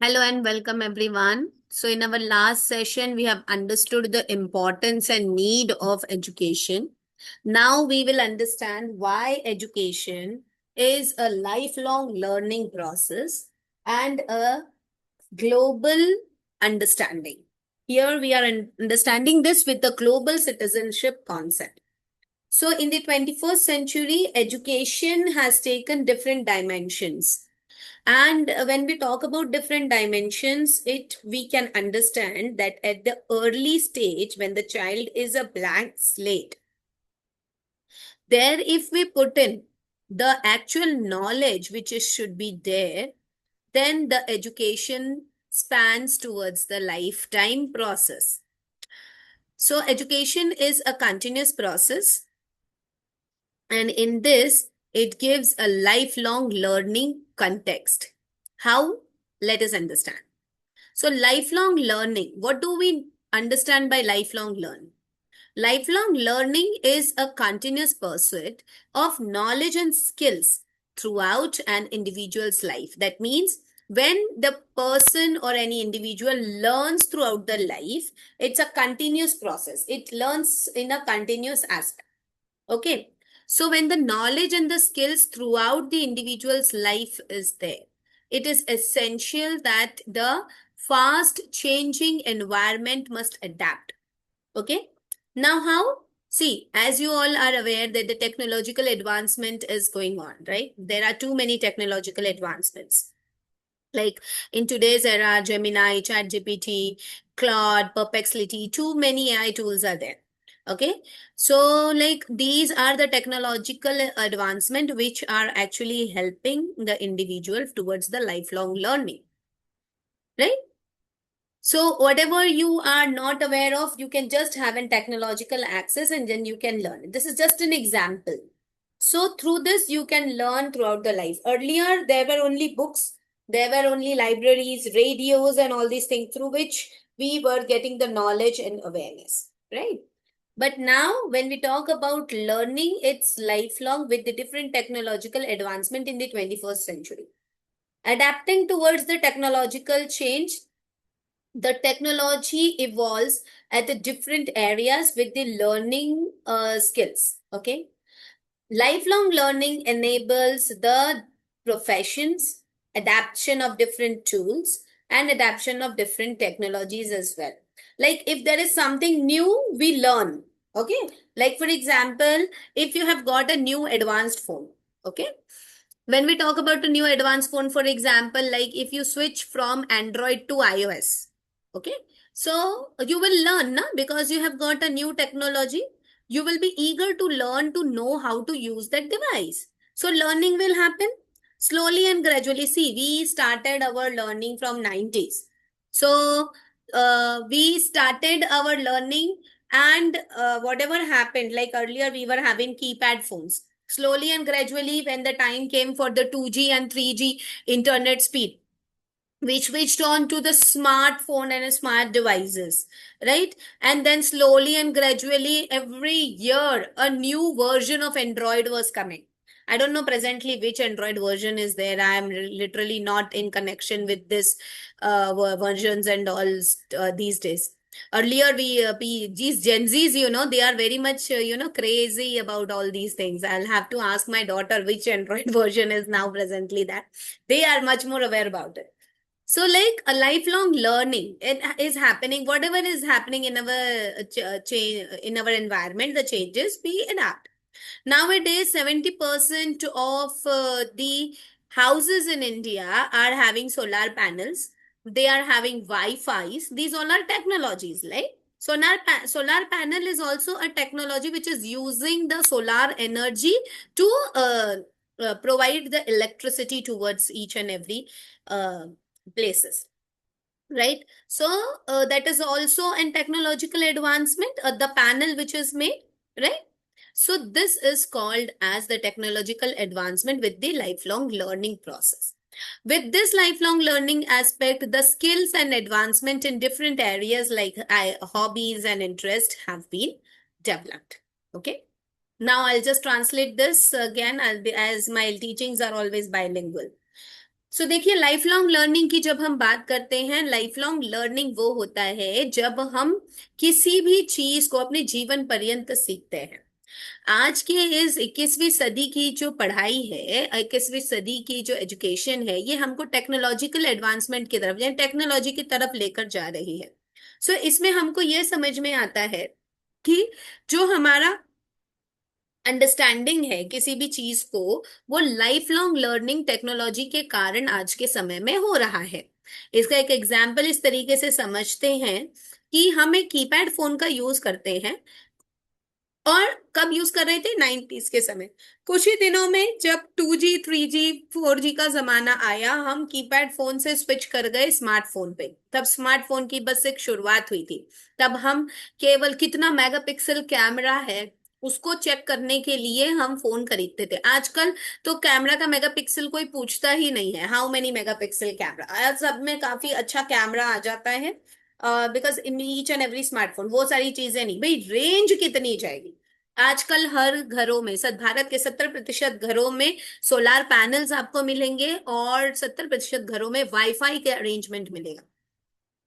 Hello and welcome everyone. So in our last session, we have understood the importance and need of education. Now we will understand why education is a lifelong learning process and a global understanding. Here we are understanding this with the global citizenship concept. So in the 21st century, education has taken different dimensions, and when we talk about different dimensions, it we can understand that at the early stage, when the child is a blank slate, there if we put in the actual knowledge which is should be there, then the education spans towards the lifetime process. So education is a continuous process, and in this, it gives a lifelong learning context. How? Let us understand. So, lifelong learning, what do we understand by lifelong learning? Lifelong learning is a continuous pursuit of knowledge and skills throughout an individual's life. That means when the person or any individual learns throughout the life, it's a continuous process. It learns in a continuous aspect. Okay. So when the knowledge and the skills throughout the individual's life is there, it is essential that the fast changing environment must adapt. Okay. Now how? See, as you all are aware that the technological advancement is going on, right? There are too many technological advancements. Like in today's era, Gemini, ChatGPT, Claude, Perplexity, too many AI tools are there. Okay. So like these are the technological advancement which are actually helping the individual towards the lifelong learning. Right? So whatever you are not aware of, you can just have a technological access and then you can learn. This is just an example. So through this, you can learn throughout the life. Earlier, there were only books, there were only libraries, radios, and all these things through which we were getting the knowledge and awareness, right? But now, when we talk about learning, it's lifelong with the different technological advancement in the 21st century. Adapting towards the technological change, the technology evolves at the different areas with the learning skills. Okay. Lifelong learning enables the professions, adaptation of different tools, and adaptation of different technologies as well. Like if there is something new, we learn. Okay. Like for example, if you have got a new advanced phone, okay. When we talk about a new advanced phone, for example, like if you switch from Android to iOS, okay. So you will learn, na? Because you have got a new technology, you will be eager to learn to know how to use that device. So learning will happen slowly and gradually. See, we started our learning from 90s. So we started our learning, and whatever happened, like earlier we were having keypad phones. Slowly and gradually, when the time came for the 2G and 3G internet speed, we switched on to the smartphone and smart devices, right? And then slowly and gradually, every year, a new version of Android was coming. I don't know presently which Android version is there. I am literally not in connection with this versions and all these days. Earlier, these Gen Zs, they are very much, crazy about all these things. I'll have to ask my daughter which Android version is now presently that they are much more aware about it. So, like a lifelong learning, it is happening. Whatever is happening in our in our environment, the changes we adapt. Nowadays, 70% of the houses in India are having solar panels. They are having Wi-Fi's. These all are technologies, right? Solar panel is also a technology which is using the solar energy to provide the electricity towards each and every uh, places, right? So that is also an technological advancement, the panel which is made, right? So this is called as the technological advancement with the lifelong learning process. With this lifelong learning aspect, the skills and advancement in different areas like hobbies and interest have been developed. Okay. Now I'll just translate this again. I'll be, as my teachings are always bilingual. सो देखिए, life long learning की जब हम बात करते हैं, life long learning वो होता है जब हम किसी भी चीज को अपने जीवन पर्यंत सीखते हैं। आज के इस 21वीं सदी की जो पढ़ाई है, 21वीं सदी की जो एजुकेशन है, ये हमको टेक्नोलॉजिकल एडवांसमेंट की तरफ या टेक्नोलॉजी की तरफ लेकर जा रही है। सो इसमें हमको ये समझ में आता है कि जो हमारा अंडरस्टैंडिंग है किसी भी चीज को, वो लाइफ लॉन्ग लर्निंग टेक्नोलॉजी के कारण आज के समय में हो रहा है। इसका एक एग्जाम्पल इस तरीके से समझते हैं कि हम एक कीपैड फोन का यूज करते हैं, और कब यूज कर रहे थे? 90s के समय। कुछ ही दिनों में जब 2G 3G 4G का जमाना आया, हम कीपैड फोन से स्विच कर गए स्मार्टफोन पे। तब स्मार्टफोन की बस एक शुरुआत हुई थी। तब हम केवल कितना मेगापिक्सल कैमरा है उसको चेक करने के लिए हम फोन खरीदते थे। आजकल तो कैमरा का मेगापिक्सल कोई पूछता ही नहीं है, हाउ मेनी मेगापिक्सल कैमरा, आज सब में काफी अच्छा कैमरा आ जाता है। Because in each and every smartphone वो सारी चीजें नहीं, भाई रेंज कितनी जाएगी। आजकल हर घरों में, भारत के 70% घरों में सोलार पैनल्स आपको मिलेंगे, और 70% घरों में वाईफाई के अरेंजमेंट मिलेगा।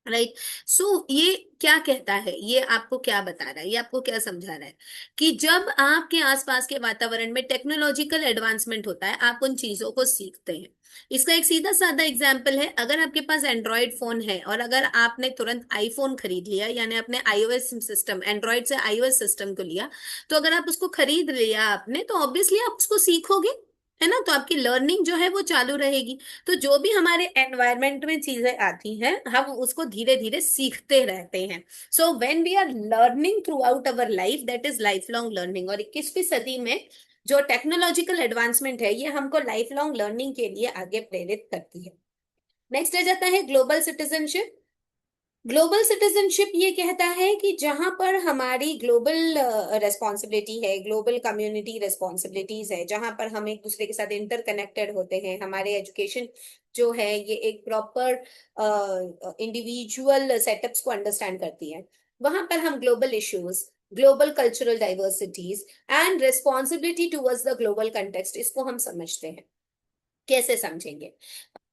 राइट। सो ये क्या कहता है, ये आपको क्या बता रहा है, ये आपको क्या समझा रहा है कि जब आपके आसपास के वातावरण में टेक्नोलॉजिकल एडवांसमेंट होता है, आप उन चीजों को सीखते हैं। इसका एक सीधा साधा एग्जांपल है, अगर आपके पास एंड्रॉयड फोन है और अगर आपने तुरंत आईफोन खरीद लिया, यानी आपने आईओएस सिस्टम, एंड्रॉयड से आईओएस सिस्टम को लिया, तो अगर आप उसको खरीद लिया आपने, तो ऑब्वियसली आप उसको सीखोगे, है ना? तो आपकी लर्निंग जो है वो चालू रहेगी। तो जो भी हमारे एनवायरमेंट में चीजें आती हैं, हम उसको धीरे धीरे सीखते रहते हैं। So when we are learning throughout our life, that is lifelong learning. और 21वीं सदी में जो टेक्नोलॉजिकल एडवांसमेंट है, ये हमको लाइफ लॉन्ग लर्निंग के लिए आगे प्रेरित करती है। नेक्स्ट आ जाता है ग्लोबल सिटीजनशिप। ग्लोबल सिटीजनशिप ये कहता है कि जहां पर हमारी ग्लोबल रेस्पॉन्सिबिलिटी है, ग्लोबल कम्युनिटी रेस्पॉन्सिबिलिटीज है, जहां पर हम एक दूसरे के साथ इंटरकनेक्टेड होते हैं, हमारे एजुकेशन जो है ये एक प्रॉपर इंडिविजुअल सेटअप्स को अंडरस्टैंड करती है, वहां पर हम global issues, global cultural diversities and responsibility towards the global context, इसको हम समझते हैं। कैसे समझेंगे?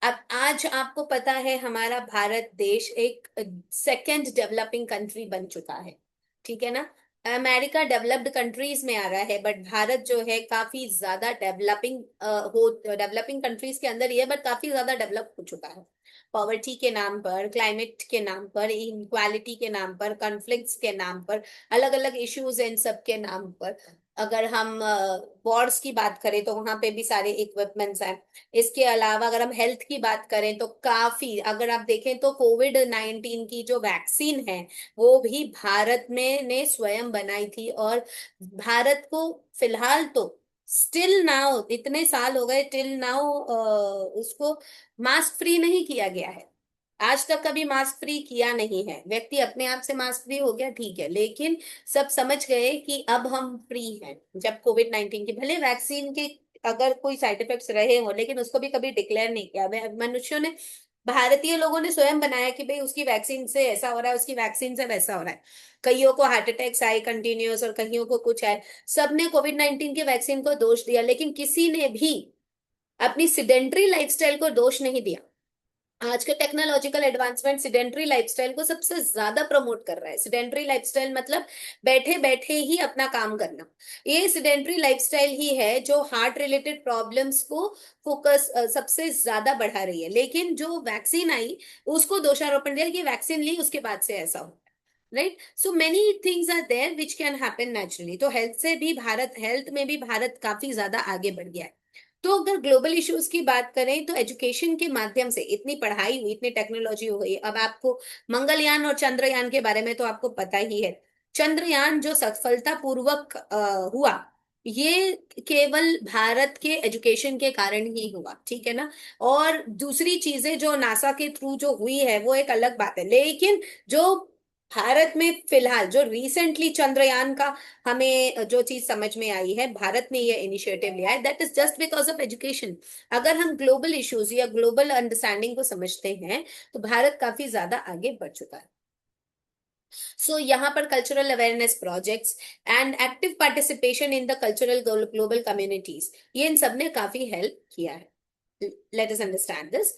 अब आज आपको पता है हमारा भारत देश एक सेकंड डेवलपिंग कंट्री बन चुका है, ठीक है ना? अमेरिका डेवलप्ड कंट्रीज में आ रहा है, बट भारत जो है काफी ज्यादा डेवलपिंग कंट्रीज के अंदर ही है, बट काफी ज्यादा डेवलप हो चुका है। पॉवर्टी के नाम पर, क्लाइमेट के नाम पर, इनक्वालिटी के नाम पर, कॉन्फ्लिक्ट्स के नाम पर, अलग अलग इश्यूज इन सब के नाम पर, अगर हम वॉर्स की बात करें तो वहां पे भी सारे इक्विपमेंट्स हैं। इसके अलावा अगर हम हेल्थ की बात करें तो काफी, अगर आप देखें तो कोविड-19 की जो वैक्सीन है, वो भी भारत में ने स्वयं बनाई थी। और भारत को फिलहाल तो स्टिल नाउ, इतने साल हो गए, टिल नाउ उसको मास्क फ्री नहीं किया गया है। आज तक कभी मास्क फ्री किया नहीं है। व्यक्ति अपने आप से मास्क फ्री हो गया, ठीक है, लेकिन सब समझ गए कि अब हम फ्री हैं। जब कोविड-19 की भले वैक्सीन के अगर कोई साइड इफेक्ट्स रहे हो, लेकिन उसको भी कभी डिक्लेयर नहीं किया। मनुष्यों ने, भारतीय लोगों ने स्वयं बनाया कि भाई उसकी वैक्सीन से ऐसा हो रहा है, उसकी वैक्सीन से वैसा हो रहा है। कईयों को हार्ट अटैक्स आए कंटिन्यूअस, और कईयों को कुछ आए। सबने कोविड-19 के वैक्सीन को दोष दिया, लेकिन किसी ने भी अपनी सिडेंट्री लाइफस्टाइल को दोष नहीं दिया। आज के टेक्नोलॉजिकल एडवांसमेंट सिडेंट्री लाइफस्टाइल को सबसे ज्यादा प्रमोट कर रहा है। सिडेंट्री लाइफस्टाइल मतलब बैठे बैठे ही अपना काम करना। ये सिडेंट्री लाइफस्टाइल ही है जो हार्ट रिलेटेड प्रॉब्लम्स को फोकस सबसे ज्यादा बढ़ा रही है। लेकिन जो वैक्सीन आई, उसको दोषारोपण दिया कि वैक्सीन ली उसके बाद से ऐसा हो, right? So many things are there which can happen naturally. तो हेल्थ में भी भारत काफी ज्यादा आगे बढ़ गया है। तो अगर ग्लोबल इश्यूज की बात करें, तो एजुकेशन के माध्यम से इतनी पढ़ाई हुई, इतनी टेक्नोलॉजी हो गई। अब आपको मंगलयान और चंद्रयान के बारे में तो आपको पता ही है। चंद्रयान जो सफलतापूर्वक हुआ, ये केवल भारत के एजुकेशन के कारण ही हुआ, ठीक है ना? और दूसरी चीजें जो नासा के थ्रू जो हुई है वो एक अलग बात है, लेकिन जो भारत में फिलहाल जो रिसेंटली चंद्रयान का हमें जो चीज समझ में आई है, भारत ने ये इनिशिएटिव लिया है, that is just because of education. अगर हम ग्लोबल इश्यूज या ग्लोबल अंडरस्टैंडिंग को समझते हैं, तो भारत काफी ज्यादा आगे बढ़ चुका है। सो यहाँ पर cultural awareness projects and active participation in the cultural global communities, ये इन सब ने काफी हेल्प किया है। let us understand this.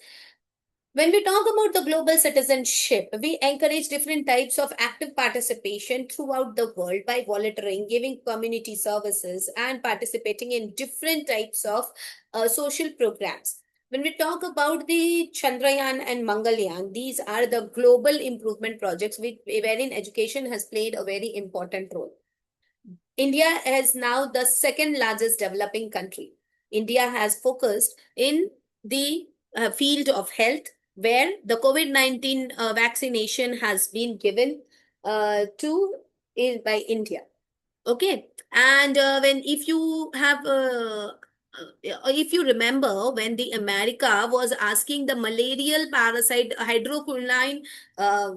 When we talk about the global citizenship, we encourage different types of active participation throughout the world by volunteering, giving community services, and participating in different types of social programs. When we talk about the Chandrayaan and Mangalyaan, these are the global improvement projects wherein education has played a very important role. India is now the second largest developing country. India has focused in the field of health, where the COVID-19 vaccination has been given by India. Okay. And when if you remember, when the America was asking the malarial parasite hydroquinone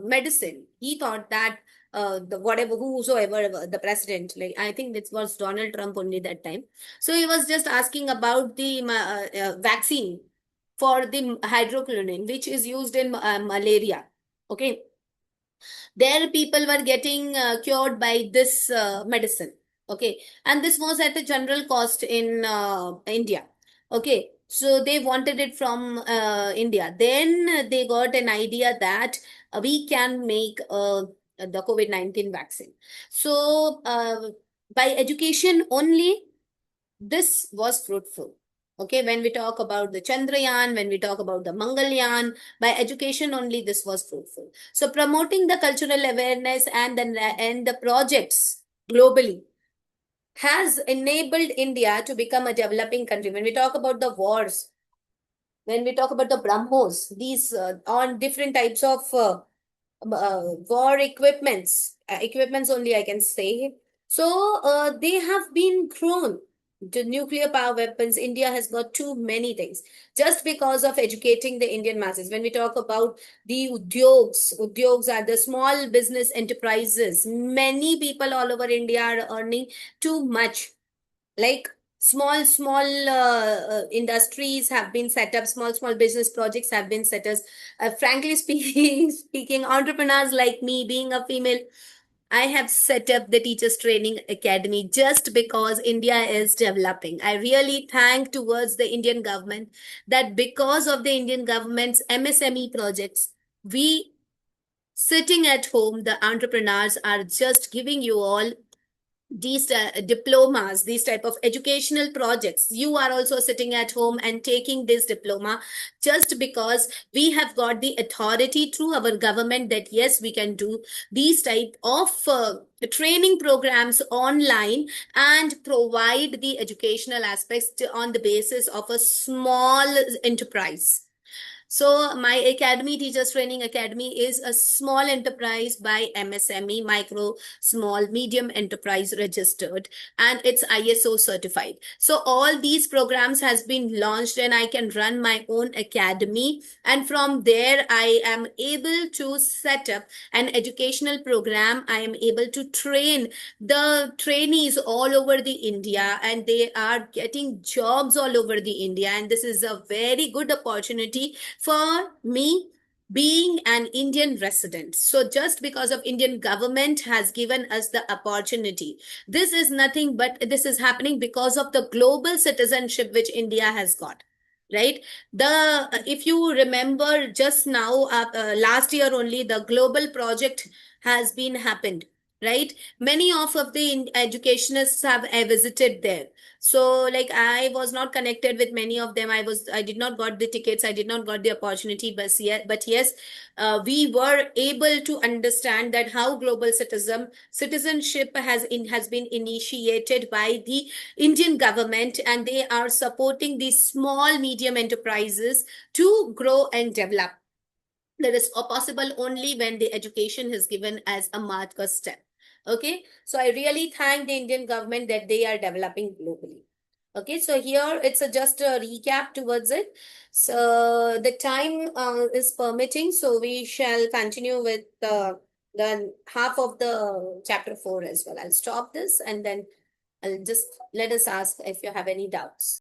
medicine, he thought that the whatever whosoever the president, like I think this was Donald Trump only that time. So he was just asking about the vaccine for the hydroquinone, which is used in malaria. Okay, there people were getting cured by this medicine. Okay, and this was at a general cost in India. Okay, so they wanted it from India. Then they got an idea that we can make the COVID-19 vaccine. So by education only, this was fruitful. Okay, when we talk about the Chandrayaan, when we talk about the Mangalyaan, by education only, this was fruitful. So promoting the cultural awareness and the projects globally has enabled India to become a developing country. When we talk about the wars, when we talk about the BrahMos, these on different types of war equipments only I can say. So they have been grown. The nuclear power weapons, India has got too many things just because of educating the Indian masses. When we talk about the udyogs are the small business enterprises. Many people all over India are earning too much, like small industries have been set up, small business projects have been set up. Frankly speaking, entrepreneurs like me, being a female, I have set up the teachers training academy just because India is developing. I really thank towards the Indian government that because of the Indian government's MSME projects, we sitting at home, the entrepreneurs are just giving you all these diplomas, these type of educational projects. You are also sitting at home and taking this diploma just because we have got the authority through our government that yes, we can do these type of training programs online and provide the educational aspects on the basis of a small enterprise. So my academy, Teachers Training Academy, is a small enterprise by MSME, micro, small, medium enterprise registered, and it's ISO certified. So all these programs has been launched and I can run my own academy. And from there, I am able to set up an educational program. I am able to train the trainees all over the India, and they are getting jobs all over the India. And this is a very good opportunity for me being an Indian resident. So just because of Indian government has given us the opportunity, this is nothing but this is happening because of the global citizenship which India has got. Right, the if you remember just now, last year only the global project has been happened, right? Many of the educationists have visited there. So like I was not connected with many of them. I did not got the tickets, I did not got the opportunity, but yes, we were able to understand that how global citizenship has been initiated by the Indian government, and they are supporting these small medium enterprises to grow and develop. That is possible only when the education is given as a marker step. Okay, so I really thank the Indian government that they are developing globally. Okay, so here it's just a recap towards it. So the time is permitting, so we shall continue with the half of the chapter 4 as well. I'll stop this and then I'll just let us ask if you have any doubts.